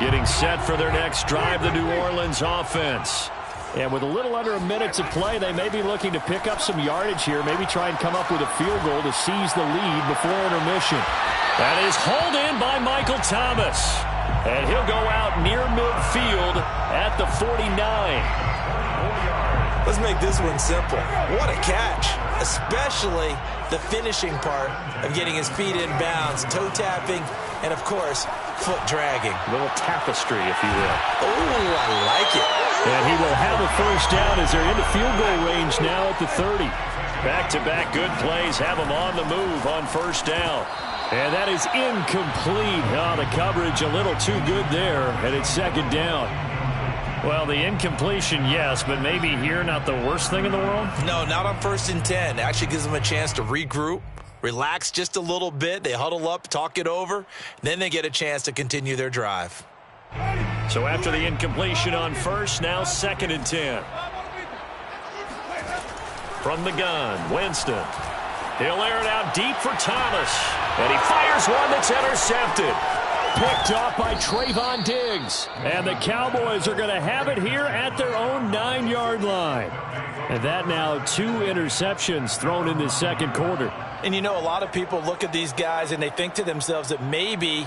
Getting set for their next drive, the New Orleans offense. And with a little under a minute to play, they may be looking to pick up some yardage here, maybe try and come up with a field goal to seize the lead before intermission. That is hauled in by Michael Thomas. And he'll go out near midfield at the 49. Let's make this one simple. What a catch, especially the finishing part of getting his feet in bounds, toe tapping, and, of course, foot dragging. A little tapestry, if you will. Oh, I like it. And he will have a first down as they're into field goal range now at the 30. Back-to-back good plays have them on the move on first down. And that is incomplete. Oh, the coverage a little too good there, and it's second down. Well, the incompletion, yes, but maybe here not the worst thing in the world? No, not on 1st and 10. It actually gives them a chance to regroup, relax just a little bit. They huddle up, talk it over. Then they get a chance to continue their drive. So after the incompletion on first, now 2nd and 10. From the gun, Winston. He'll air it out deep for Thomas. And he fires one that's intercepted. Picked off by Trayvon Diggs. And the Cowboys are going to have it here at their own 9-yard line. And that now 2 interceptions thrown in this second quarter. And you know, a lot of people look at these guys and they think to themselves that maybe,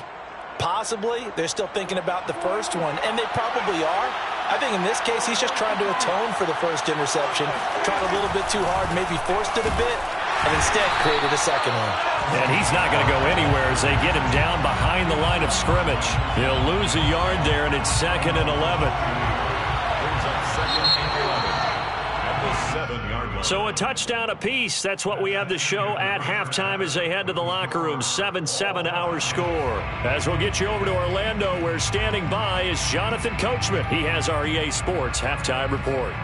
possibly, they're still thinking about the first one. And they probably are. I think in this case, he's just trying to atone for the first interception. Tried a little bit too hard, maybe forced it a bit, and instead created a second one. And he's not going to go anywhere as they get him down behind the line of scrimmage. He'll lose a yard there, and it's 2nd and 11. Brings up 2nd and 11 at the 7-yard line. So a touchdown apiece. That's what we have to show at halftime as they head to the locker room. 7-7 our score. As we'll get you over to Orlando, where standing by is Jonathan Coachman. He has our EA Sports halftime report.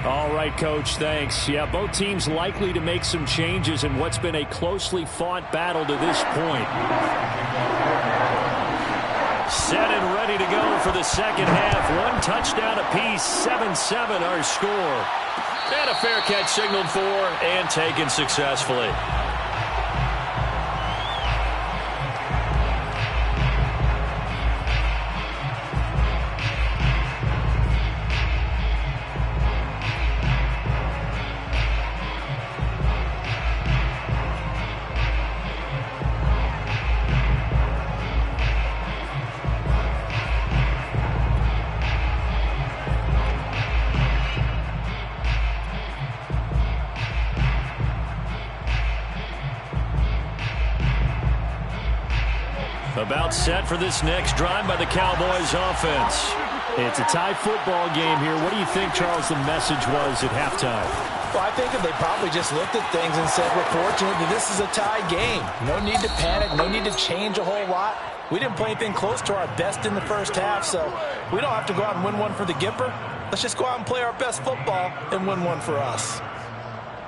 All right, Coach, thanks. Yeah, both teams likely to make some changes in what's been a closely fought battle to this point. Set and ready to go for the second half. 1 touchdown apiece, 7-7 our score. And a fair catch signaled for and taken successfully. About set for this next drive by the Cowboys offense. It's a tie football game here. What do you think, Charles, the message was at halftime? Well, I think they probably just looked at things and said, we're fortunate that this is a tie game. No need to panic, no need to change a whole lot. We didn't play anything close to our best in the first half, so we don't have to go out and win one for the Gipper. Let's just go out and play our best football and win one for us.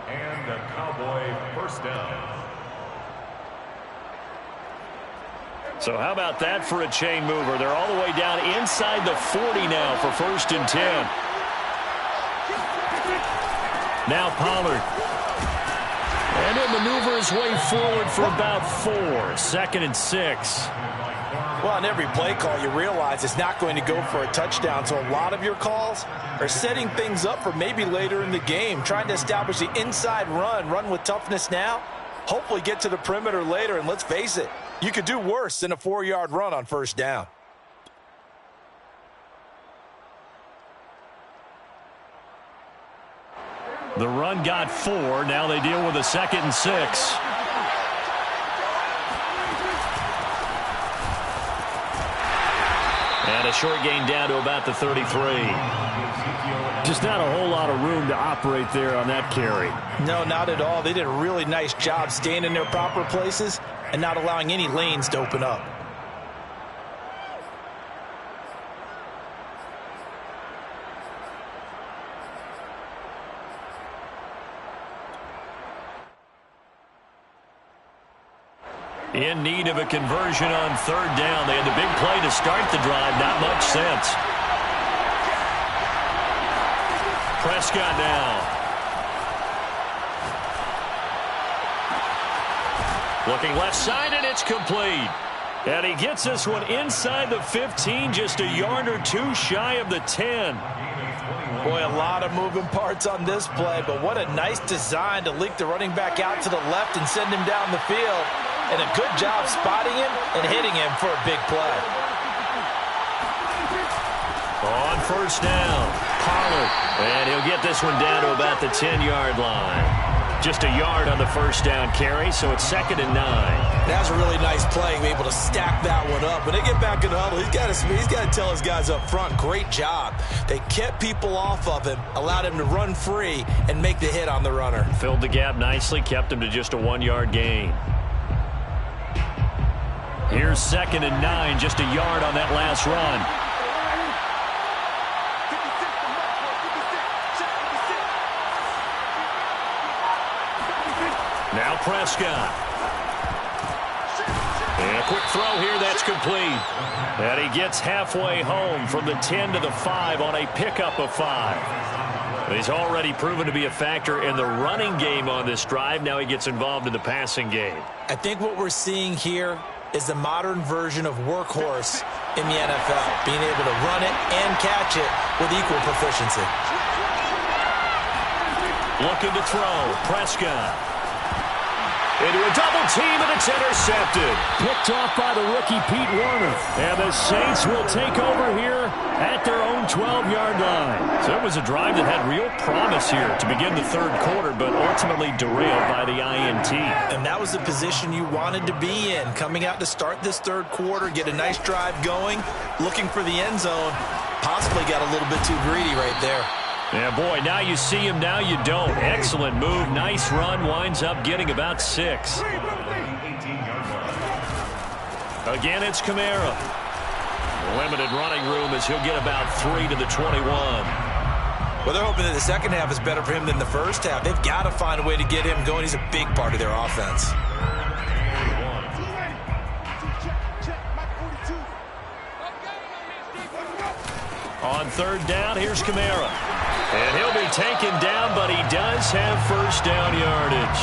And a Cowboy first down. So how about that for a chain mover? They're all the way down inside the 40 now for 1st and 10. Now Pollard. And he'll maneuver his way forward for about 4. 2nd and 6. Well, on every play call, you realize it's not going to go for a touchdown. So a lot of your calls are setting things up for maybe later in the game, trying to establish the inside run with toughness now, hopefully get to the perimeter later. And let's face it, you could do worse than a 4-yard run on first down. The run got 4. Now they deal with a 2nd and 6. And a short gain down to about the 33. Just not a whole lot of room to operate there on that carry. No, not at all. They did a really nice job staying in their proper places and not allowing any lanes to open up. In need of a conversion on 3rd down. They had the big play to start the drive. Not much sense. Prescott now. Looking left side, and it's complete. And he gets this one inside the 15, just a yard or two shy of the 10. Boy, a lot of moving parts on this play, but what a nice design to leak the running back out to the left and send him down the field. And a good job spotting him and hitting him for a big play. On first down, Pollard. And he'll get this one down to about the 10-yard line. Just a yard on the first down carry, so it's 2nd and 9. That was a really nice play, able to stack that one up. When they get back in the huddle, he's got to tell his guys up front, great job. They kept people off of him, allowed him to run free, and make the hit on the runner. Filled the gap nicely, kept him to just a 1-yard gain. Here's 2nd and 9, just a yard on that last run. Now Prescott. And a quick throw here, that's complete. And he gets halfway home from the 10 to the 5 on a pickup of 5. He's already proven to be a factor in the running game on this drive. Now he gets involved in the passing game. I think what we're seeing here is the modern version of workhorse in the NFL, being able to run it and catch it with equal proficiency. Looking to throw, Prescott. Into a double team, and it's intercepted. Picked off by the rookie Pete Warner. And the Saints will take over here at their own 12-yard line. So it was a drive that had real promise here to begin the third quarter, but ultimately derailed by the INT. And that was the position you wanted to be in, coming out to start this third quarter, get a nice drive going, looking for the end zone. Possibly got a little bit too greedy right there. Yeah, boy, now you see him, now you don't. Excellent move, nice run, winds up getting about 6. Again, it's Kamara. Limited running room as he'll get about 3 to the 21. Well, they're hoping that the second half is better for him than the first half. They've got to find a way to get him going. He's a big part of their offense. On third down, here's Kamara. And he'll be taken down, but he does have first down yardage.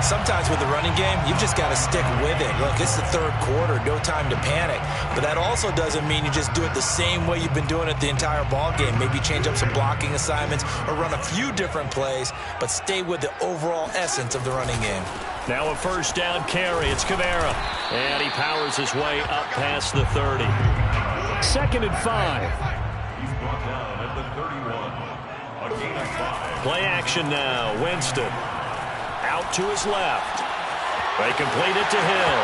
Sometimes with the running game, you've just got to stick with it. Look, it's the third quarter, no time to panic. But that also doesn't mean you just do it the same way you've been doing it the entire ball game. Maybe change up some blocking assignments or run a few different plays, but stay with the overall essence of the running game. Now a first down carry. It's Kamara. And he powers his way up past the 30. 2nd and 5. He's brought down at the 31. A gain of 5. Play action now. Winston out to his left. They complete it to Hill.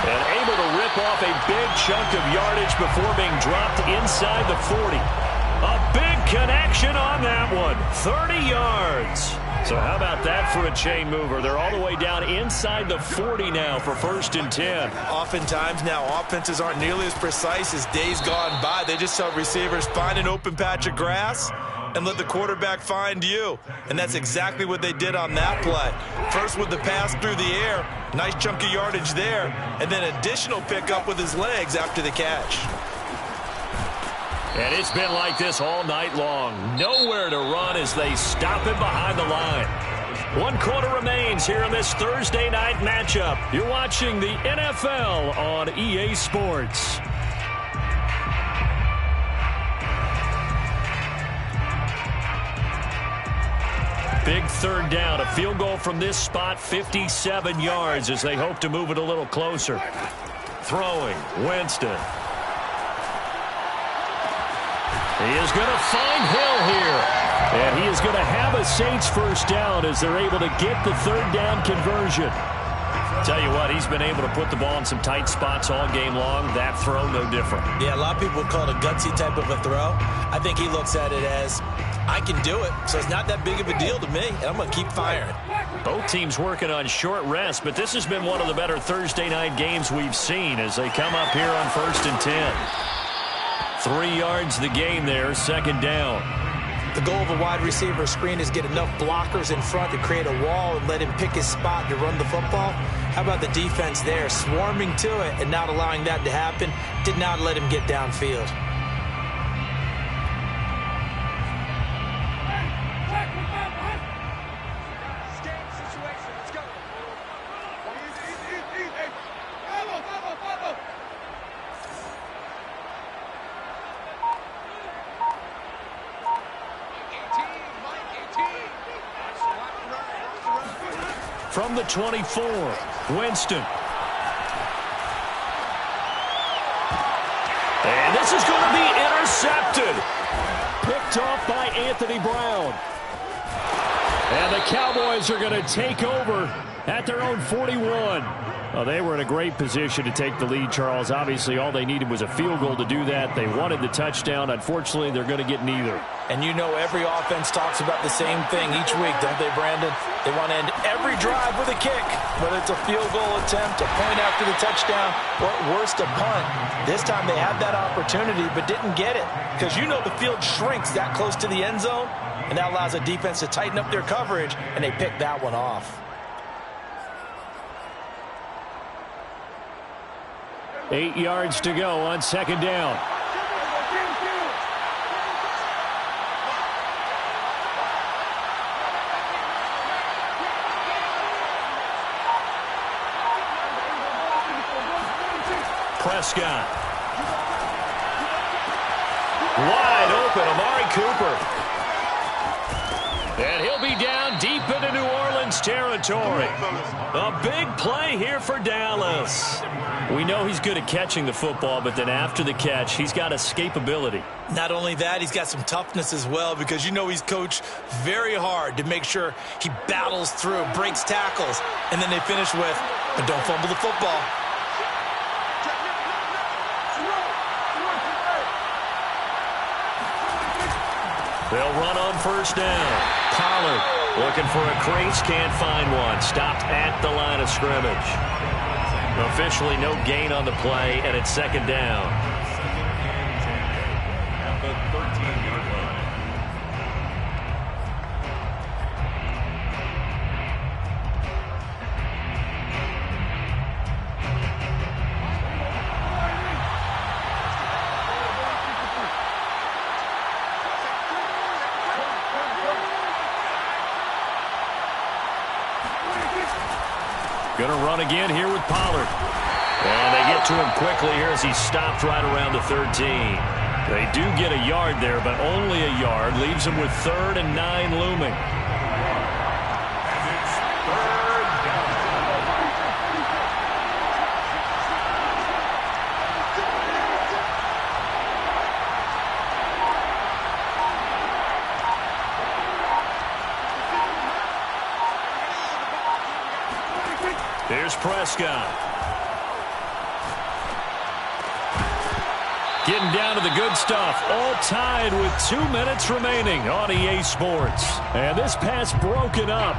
And able to rip off a big chunk of yardage before being dropped inside the 40. A big connection on that one. 30 yards. So how about that for a chain mover? They're all the way down inside the 40 now for 1st and 10. Oftentimes now, offenses aren't nearly as precise as days gone by. They just help receivers find an open patch of grass and let the quarterback find you. And that's exactly what they did on that play. First with the pass through the air, nice chunk of yardage there, and then additional pickup with his legs after the catch. And it's been like this all night long. Nowhere to run as they stop him behind the line. 1 quarter remains here in this Thursday night matchup. You're watching the NFL on EA Sports. Big third down. A field goal from this spot, 57 yards as they hope to move it a little closer. Throwing, Winston. He is going to find Hill here. And he is going to have a Saints first down as they're able to get the third down conversion. Tell you what, he's been able to put the ball in some tight spots all game long. That throw, no different. Yeah, a lot of people would call it a gutsy type of a throw. I think he looks at it as, I can do it, so it's not that big of a deal to me, and I'm going to keep firing. Both teams working on short rest, but this has been one of the better Thursday night games we've seen as they come up here on 1st and 10. 3 yards the gain there, 2nd down. The goal of a wide receiver screen is get enough blockers in front to create a wall and let him pick his spot to run the football. How about the defense there, swarming to it and not allowing that to happen? Did not let him get downfield. from the 24. Winston. And this is going to be intercepted. Picked off by Anthony Brown. And the Cowboys are going to take over at their own 41. Well, they were in a great position to take the lead, Charles. Obviously, all they needed was a field goal to do that. They wanted the touchdown. Unfortunately, they're going to get neither. And you know every offense talks about the same thing each week, don't they, Brandon? They want to end every drive with a kick, whether it's a field goal attempt, a point after the touchdown, or at worst, a punt. This time they had that opportunity but didn't get it because you know the field shrinks that close to the end zone, and that allows a defense to tighten up their coverage, and they picked that one off. 8 yards to go on second down. Prescott. Wide open, Amari Cooper. And he'll be down deep into New Orleans territory. A big play here for Dallas. We know he's good at catching the football, but then after the catch, he's got escapability. Not only that, he's got some toughness as well because you know he's coached very hard to make sure he battles through, breaks tackles, and then they finish with, but don't fumble the football. They'll run on first down. Pollard looking for a crease, can't find one. Stopped at the line of scrimmage. Officially no gain on the play, and it's second down. At the 13-yard line. Going to run again here with Pollard. And they get to him quickly here as he stopped right around the 13. They do get a yard there, but only a yard. Leaves them with 3rd and 9 looming. And it's 3rd down. Here's Prescott. Getting down to the good stuff. All tied with 2 minutes remaining on EA Sports. And this pass broken up.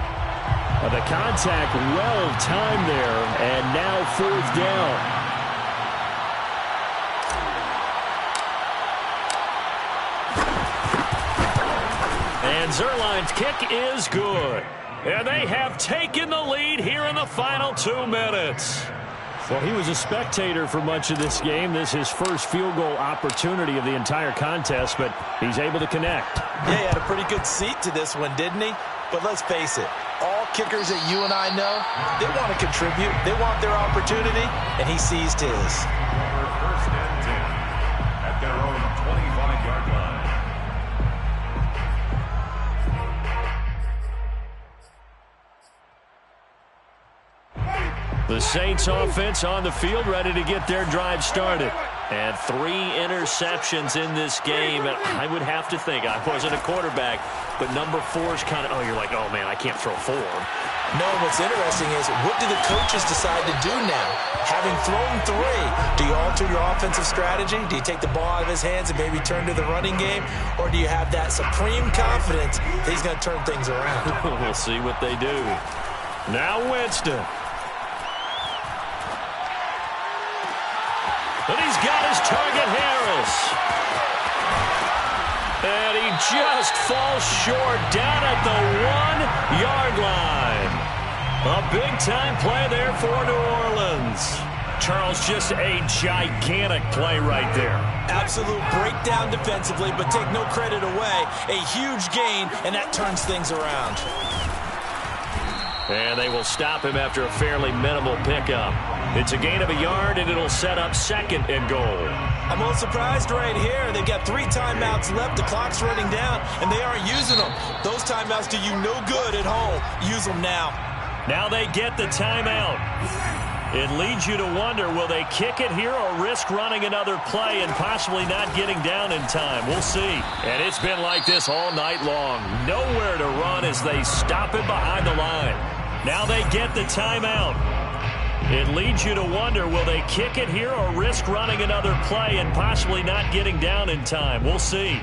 The contact well timed there. And now 4th down. And Zerline's kick is good. And they have taken the lead here in the final 2 minutes. Well, he was a spectator for much of this game. This is his first field goal opportunity of the entire contest, but he's able to connect. Yeah, he had a pretty good seat to this one, didn't he? But let's face it, all kickers that you and I know, they want to contribute. They want their opportunity, and he seized his. For 1st and 10 at their own 25-yard line. The Saints offense on the field, ready to get their drive started. And 3 interceptions in this game. And I would have to think, I wasn't a quarterback, but number 4 is kind of, oh, you're like, oh, man, I can't throw 4. No, what's interesting is, what do the coaches decide to do now? Having thrown 3, do you alter your offensive strategy? Do you take the ball out of his hands and maybe turn to the running game? Or do you have that supreme confidence that he's going to turn things around? We'll see what they do. Now Winston. And he's got his target, Harris. And he just falls short down at the 1-yard line. A big-time play there for New Orleans. Charles, just a gigantic play right there. Absolute breakdown defensively, but take no credit away. A huge gain, and that turns things around. And they will stop him after a fairly minimal pickup. It's a gain of a yard, and it'll set up 2nd and goal. I'm a little surprised right here. They've got 3 timeouts left. The clock's running down, and they aren't using them. Those timeouts do you no good at home. Use them now. Now they get the timeout. It leads you to wonder, will they kick it here or risk running another play and possibly not getting down in time? We'll see. And it's been like this all night long. Nowhere to run as they stop it behind the line. Now they get the timeout. It leads you to wonder, will they kick it here or risk running another play and possibly not getting down in time? We'll see.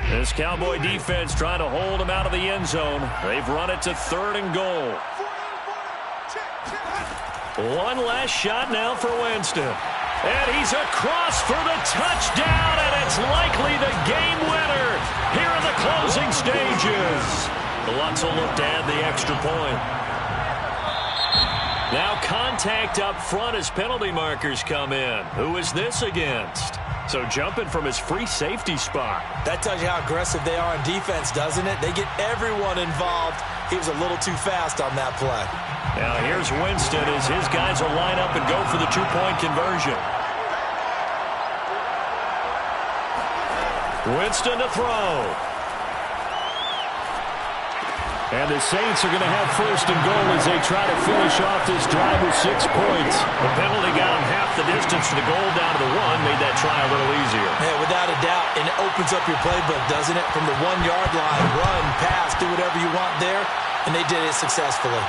This Cowboy defense trying to hold him out of the end zone. They've run it to 3rd and goal. One last shot now for Winston. And he's across for the touchdown, and it's likely the game winner here in the closing stages. Lutz will look to add the extra point. Now contact up front as penalty markers come in. Who is this against? So jumping from his free safety spot. That tells you how aggressive they are on defense, doesn't it? They get everyone involved. He was a little too fast on that play. Now here's Winston as his guys will line up and go for the 2-point conversion. Winston to throw. And the Saints are going to have 1st and goal as they try to finish off this drive with 6 points. The penalty got them half the distance to the goal down to the 1, made that try a little easier. Yeah, without a doubt, and it opens up your playbook, doesn't it? From the 1-yard line, run, pass, do whatever you want there, and they did it successfully.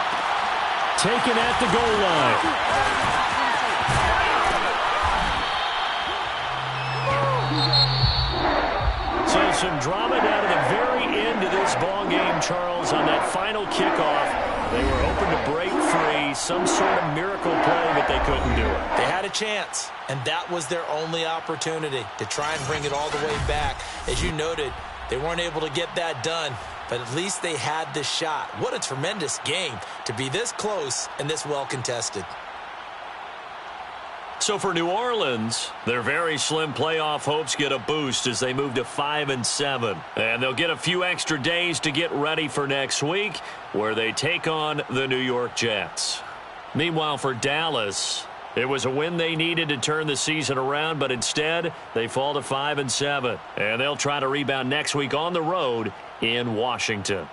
Taken at the goal line. So some drama down to the very end of this ball game, Charles, on that final kickoff. They were hoping to break free, some sort of miracle play, but they couldn't do it. They had a chance, and that was their only opportunity to try and bring it all the way back. As you noted, they weren't able to get that done, but at least they had the shot. What a tremendous game to be this close and this well contested. So for New Orleans, their very slim playoff hopes get a boost as they move to 5-7. And they'll get a few extra days to get ready for next week, where they take on the New York Jets. Meanwhile, for Dallas, it was a win they needed to turn the season around, but instead they fall to 5-7. And they'll try to rebound next week on the road in Washington.